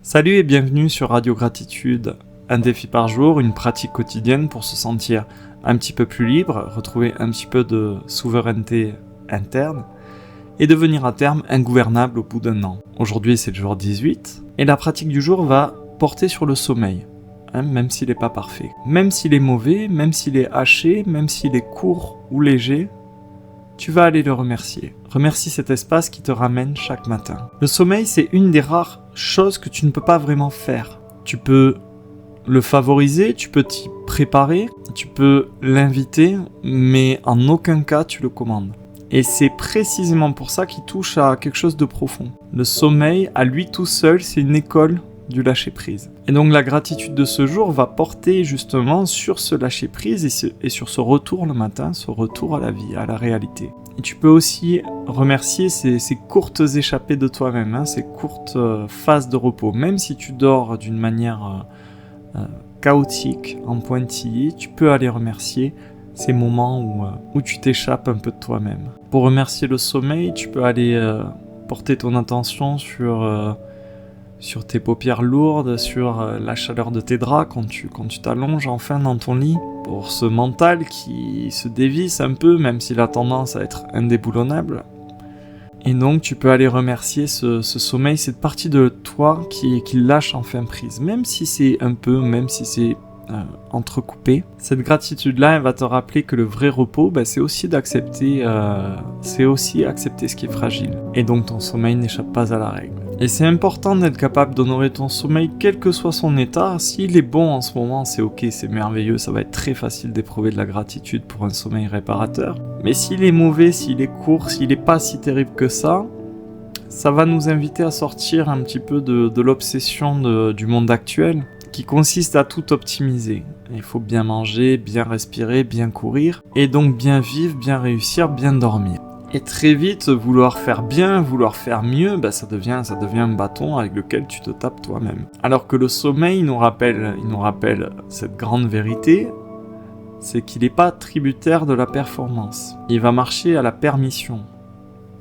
Salut et bienvenue sur Radio Gratitude, un défi par jour, une pratique quotidienne pour se sentir un petit peu plus libre, retrouver un petit peu de souveraineté interne et devenir à terme ingouvernable au bout d'un an. Aujourd'hui c'est le jour 18 et la pratique du jour va porter sur le sommeil, même s'il n'est pas parfait. Même s'il est mauvais, même s'il est haché, même s'il est court ou léger, tu vas aller le remercier. Remercie cet espace qui te ramène chaque matin. Le sommeil, c'est une des rares choses que tu ne peux pas vraiment faire. Tu peux le favoriser, tu peux t'y préparer, tu peux l'inviter, mais en aucun cas tu le commandes. Et c'est précisément pour ça qu'il touche à quelque chose de profond. Le sommeil, à lui tout seul, c'est une école du lâcher-prise. Et donc la gratitude de ce jour va porter justement sur ce lâcher-prise et sur ce retour le matin, ce retour à la vie, à la réalité. Et tu peux aussi remercier ces courtes échappées de toi-même, ces courtes phases de repos. Même si tu dors d'une manière chaotique, en pointillé, tu peux aller remercier ces moments où tu t'échappes un peu de toi-même. Pour remercier le sommeil, tu peux aller porter ton attention sur tes paupières lourdes, sur la chaleur de tes draps quand tu t'allonges enfin dans ton lit, pour ce mental qui se dévisse un peu, même s'il a tendance à être indéboulonnable. Et donc tu peux aller remercier ce sommeil, cette partie de toi qui lâche enfin prise, même si c'est un peu, même si c'est entrecoupé. Cette gratitude-là, elle va te rappeler que le vrai repos, c'est aussi accepter ce qui est fragile. Et donc ton sommeil n'échappe pas à la règle. Et c'est important d'être capable d'honorer ton sommeil, quel que soit son état. S'il est bon en ce moment, c'est ok, c'est merveilleux, ça va être très facile d'éprouver de la gratitude pour un sommeil réparateur. Mais s'il est mauvais, s'il est court, s'il n'est pas si terrible que ça va nous inviter à sortir un petit peu de l'obsession du monde actuel, qui consiste à tout optimiser. Il faut bien manger, bien respirer, bien courir, et donc bien vivre, bien réussir, bien dormir. Et très vite, vouloir faire bien, vouloir faire mieux, ça devient un bâton avec lequel tu te tapes toi-même. Alors que le sommeil nous rappelle cette grande vérité, c'est qu'il n'est pas tributaire de la performance. Il va marcher à la permission.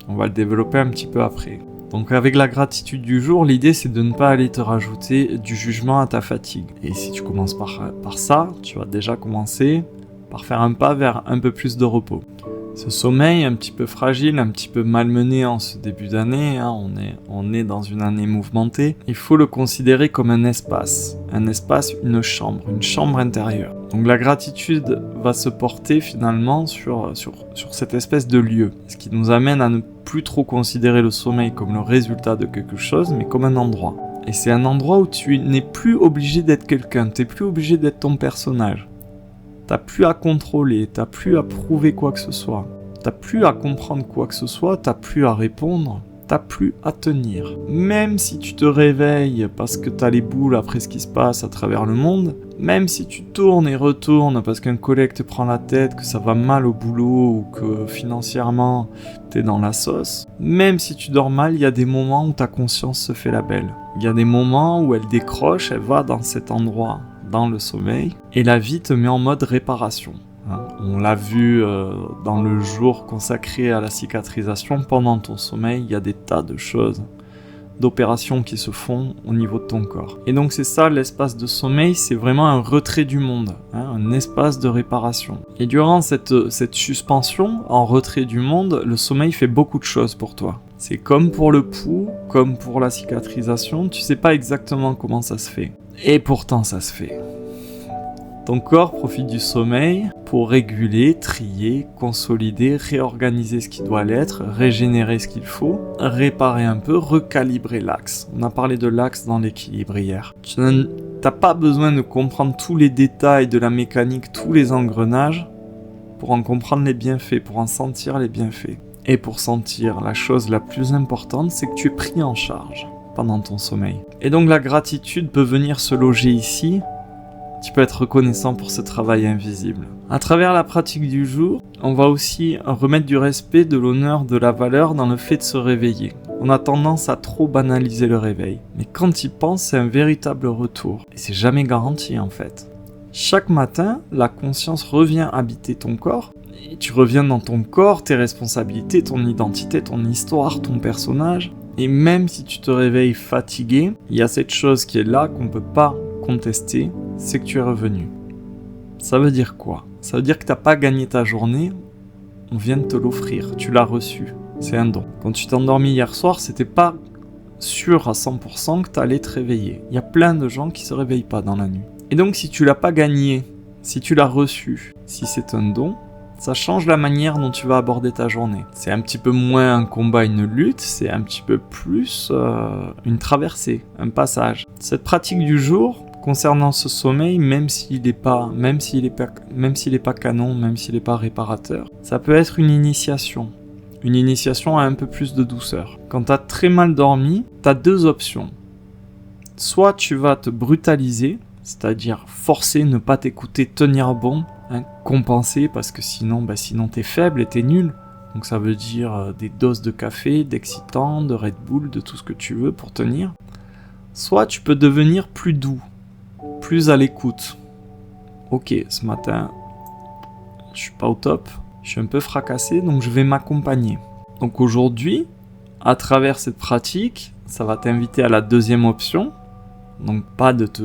On va le développer un petit peu après. Donc avec la gratitude du jour, l'idée c'est de ne pas aller te rajouter du jugement à ta fatigue. Et si tu commences par ça, tu vas déjà commencer par faire un pas vers un peu plus de repos. Ce sommeil un petit peu fragile, un petit peu malmené en ce début d'année, on est dans une année mouvementée, il faut le considérer comme un espace, une chambre intérieure. Donc la gratitude va se porter finalement sur cette espèce de lieu, ce qui nous amène à ne plus trop considérer le sommeil comme le résultat de quelque chose, mais comme un endroit. Et c'est un endroit où tu n'es plus obligé d'être quelqu'un, tu n'es plus obligé d'être ton personnage. T'as plus à contrôler, t'as plus à prouver quoi que ce soit, t'as plus à comprendre quoi que ce soit, t'as plus à répondre, t'as plus à tenir. Même si tu te réveilles parce que t'as les boules après ce qui se passe à travers le monde, même si tu tournes et retournes parce qu'un collègue te prend la tête, que ça va mal au boulot ou que financièrement t'es dans la sauce, même si tu dors mal, il y a des moments où ta conscience se fait la belle. Il y a des moments où elle décroche, elle va dans cet endroit, dans le sommeil, et la vie te met en mode réparation. On l'a vu dans le jour consacré à la cicatrisation, pendant ton sommeil, il y a des tas de choses, d'opérations qui se font au niveau de ton corps. Et donc c'est ça, l'espace de sommeil, c'est vraiment un retrait du monde, un espace de réparation. Et durant cette suspension, en retrait du monde, le sommeil fait beaucoup de choses pour toi. C'est comme pour le pouls, comme pour la cicatrisation, tu sais pas exactement comment ça se fait. Et pourtant ça se fait. Ton corps profite du sommeil pour réguler, trier, consolider, réorganiser ce qui doit l'être, régénérer ce qu'il faut, réparer un peu, recalibrer l'axe. On a parlé de l'axe dans l'équilibre hier. Tu n'as pas besoin de comprendre tous les détails de la mécanique, tous les engrenages, pour en comprendre les bienfaits, pour en sentir les bienfaits. Et pour sentir, la chose la plus importante, c'est que tu es pris en charge pendant ton sommeil. Et donc la gratitude peut venir se loger ici. Tu peux être reconnaissant pour ce travail invisible. À travers la pratique du jour, on va aussi remettre du respect, de l'honneur, de la valeur dans le fait de se réveiller. On a tendance à trop banaliser le réveil. Mais quand tu y penses, c'est un véritable retour. Et c'est jamais garanti en fait. Chaque matin, la conscience revient habiter ton corps. Et tu reviens dans ton corps, tes responsabilités, ton identité, ton histoire, ton personnage. Et même si tu te réveilles fatigué, il y a cette chose qui est là qu'on ne peut pas contester, c'est que tu es revenu. Ça veut dire quoi? Ça veut dire que tu n'as pas gagné ta journée, on vient de te l'offrir, tu l'as reçu, c'est un don. Quand tu t'es endormi hier soir, c'était pas sûr à 100% que tu allais te réveiller. Il y a plein de gens qui ne se réveillent pas dans la nuit. Et donc si tu l'as pas gagné, si tu l'as reçu, si c'est un don, ça change la manière dont tu vas aborder ta journée. C'est un petit peu moins un combat, une lutte, c'est un petit peu plus une traversée, un passage. Cette pratique du jour, concernant ce sommeil, même s'il n'est pas canon, même s'il n'est pas réparateur, ça peut être une initiation. Une initiation à un peu plus de douceur. Quand tu as très mal dormi, tu as deux options. Soit tu vas te brutaliser, c'est-à-dire forcer, ne pas t'écouter, tenir bon, compenser, parce que sinon t'es faible et t'es nul. Donc ça veut dire des doses de café, d'excitants, de Red Bull, de tout ce que tu veux pour tenir. Soit tu peux devenir plus doux, plus à l'écoute. Ok, ce matin, je suis pas au top, je suis un peu fracassé, donc je vais m'accompagner. Donc aujourd'hui, à travers cette pratique, ça va t'inviter à la deuxième option. Donc pas de te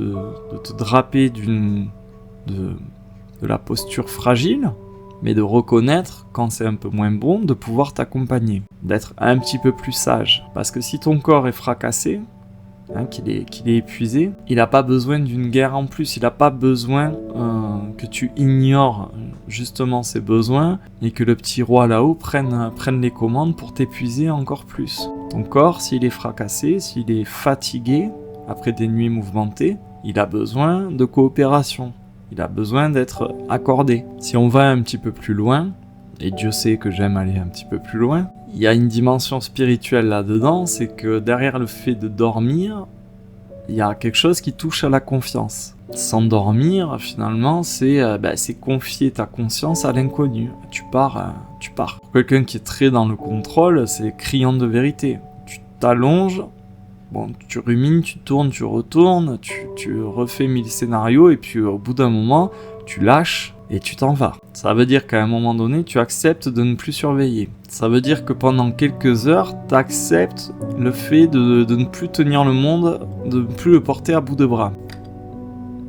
draper de la posture fragile, mais de reconnaître quand c'est un peu moins bon, de pouvoir t'accompagner, d'être un petit peu plus sage. Parce que si ton corps est fracassé, qu'il est épuisé, il n'a pas besoin d'une guerre en plus, il n'a pas besoin que tu ignores justement ses besoins et que le petit roi là-haut prenne les commandes pour t'épuiser encore plus. Ton corps, s'il est fracassé, s'il est fatigué, après des nuits mouvementées, il a besoin de coopération. Il a besoin d'être accordé. Si on va un petit peu plus loin, et Dieu sait que j'aime aller un petit peu plus loin, il y a une dimension spirituelle là-dedans, c'est que derrière le fait de dormir, il y a quelque chose qui touche à la confiance. S'endormir, finalement, c'est confier ta conscience à l'inconnu. Tu pars. Pour quelqu'un qui est très dans le contrôle, c'est criant de vérité. Tu t'allonges, tu rumines, tu tournes, tu retournes, tu refais 1000 scénarios et puis au bout d'un moment, tu lâches et tu t'en vas. Ça veut dire qu'à un moment donné, tu acceptes de ne plus surveiller. Ça veut dire que pendant quelques heures, tu acceptes le fait de ne plus tenir le monde, de ne plus le porter à bout de bras.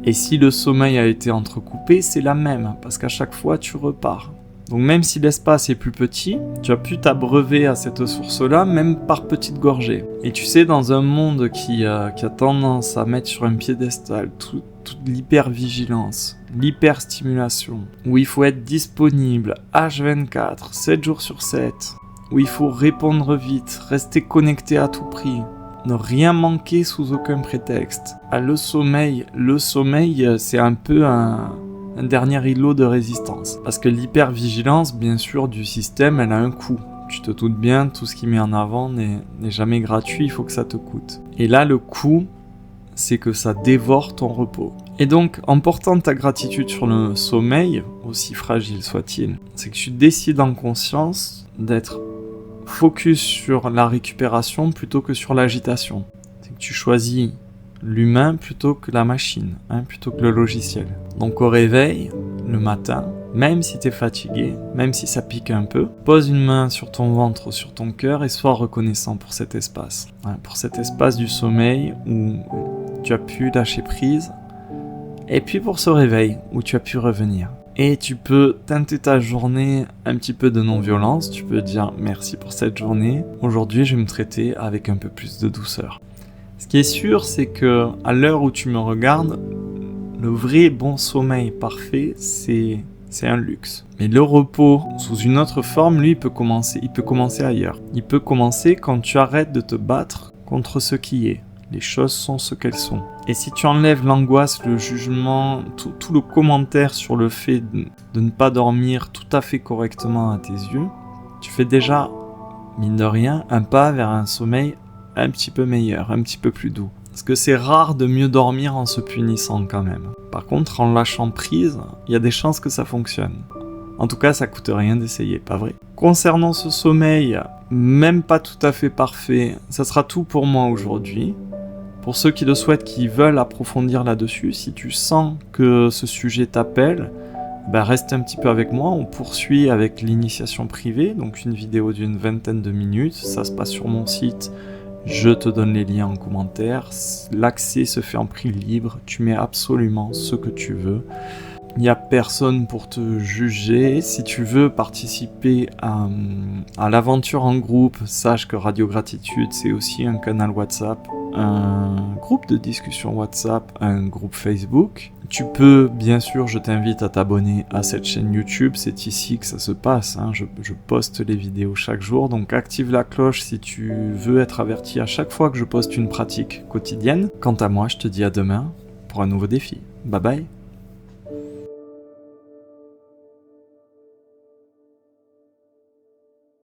Et si le sommeil a été entrecoupé, c'est la même, parce qu'à chaque fois, tu repars. Donc même si l'espace est plus petit, tu as pu t'abreuver à cette source-là, même par petites gorgées. Et tu sais, dans un monde qui a tendance à mettre sur un piédestal toute l'hypervigilance, l'hyperstimulation, où il faut être disponible H24, 7 jours sur 7, où il faut répondre vite, rester connecté à tout prix, ne rien manquer sous aucun prétexte. Le sommeil, c'est un peu un dernier îlot de résistance. Parce que l'hypervigilance, bien sûr, du système, elle a un coût. Tu te doutes bien, tout ce qui met en avant n'est jamais gratuit, il faut que ça te coûte. Et là, le coût, c'est que ça dévore ton repos. Et donc, en portant ta gratitude sur le sommeil, aussi fragile soit-il, c'est que tu décides en conscience d'être focus sur la récupération plutôt que sur l'agitation. C'est que tu choisis l'humain plutôt que la machine, plutôt que le logiciel. Donc au réveil, le matin, même si tu es fatigué, même si ça pique un peu, pose une main sur ton ventre, sur ton cœur et sois reconnaissant pour cet espace. Pour cet espace du sommeil où tu as pu lâcher prise, et puis pour ce réveil où tu as pu revenir. Et tu peux teinter ta journée un petit peu de non-violence, tu peux dire merci pour cette journée, aujourd'hui je vais me traiter avec un peu plus de douceur. Ce qui est sûr, c'est que à l'heure où tu me regardes, le vrai bon sommeil parfait, c'est un luxe. Mais le repos, sous une autre forme, lui, il peut commencer ailleurs. Il peut commencer quand tu arrêtes de te battre contre ce qui est. Les choses sont ce qu'elles sont. Et si tu enlèves l'angoisse, le jugement, tout le commentaire sur le fait de ne pas dormir tout à fait correctement à tes yeux, tu fais déjà, mine de rien, un pas vers un sommeil un petit peu meilleur, un petit peu plus doux. Parce que c'est rare de mieux dormir en se punissant quand même. Par contre, en lâchant prise, il y a des chances que ça fonctionne. En tout cas, ça coûte rien d'essayer, pas vrai? Concernant ce sommeil, même pas tout à fait parfait, ça sera tout pour moi aujourd'hui. Pour ceux qui le souhaitent, qui veulent approfondir là-dessus, si tu sens que ce sujet t'appelle, reste un petit peu avec moi, on poursuit avec l'initiation privée, donc une vidéo d'une 20aine de minutes, ça se passe sur mon site Je te donne les liens en commentaire. L'accès se fait en prix libre. Tu mets absolument ce que tu veux. Il n'y a personne pour te juger. Si tu veux participer à l'aventure en groupe, sache que Radio Gratitude, c'est aussi un canal WhatsApp, un groupe de discussion WhatsApp, un groupe Facebook. Tu peux, bien sûr, je t'invite à t'abonner à cette chaîne YouTube. C'est ici que ça se passe. Je poste les vidéos chaque jour. Donc active la cloche si tu veux être averti à chaque fois que je poste une pratique quotidienne. Quant à moi, je te dis à demain pour un nouveau défi. Bye bye.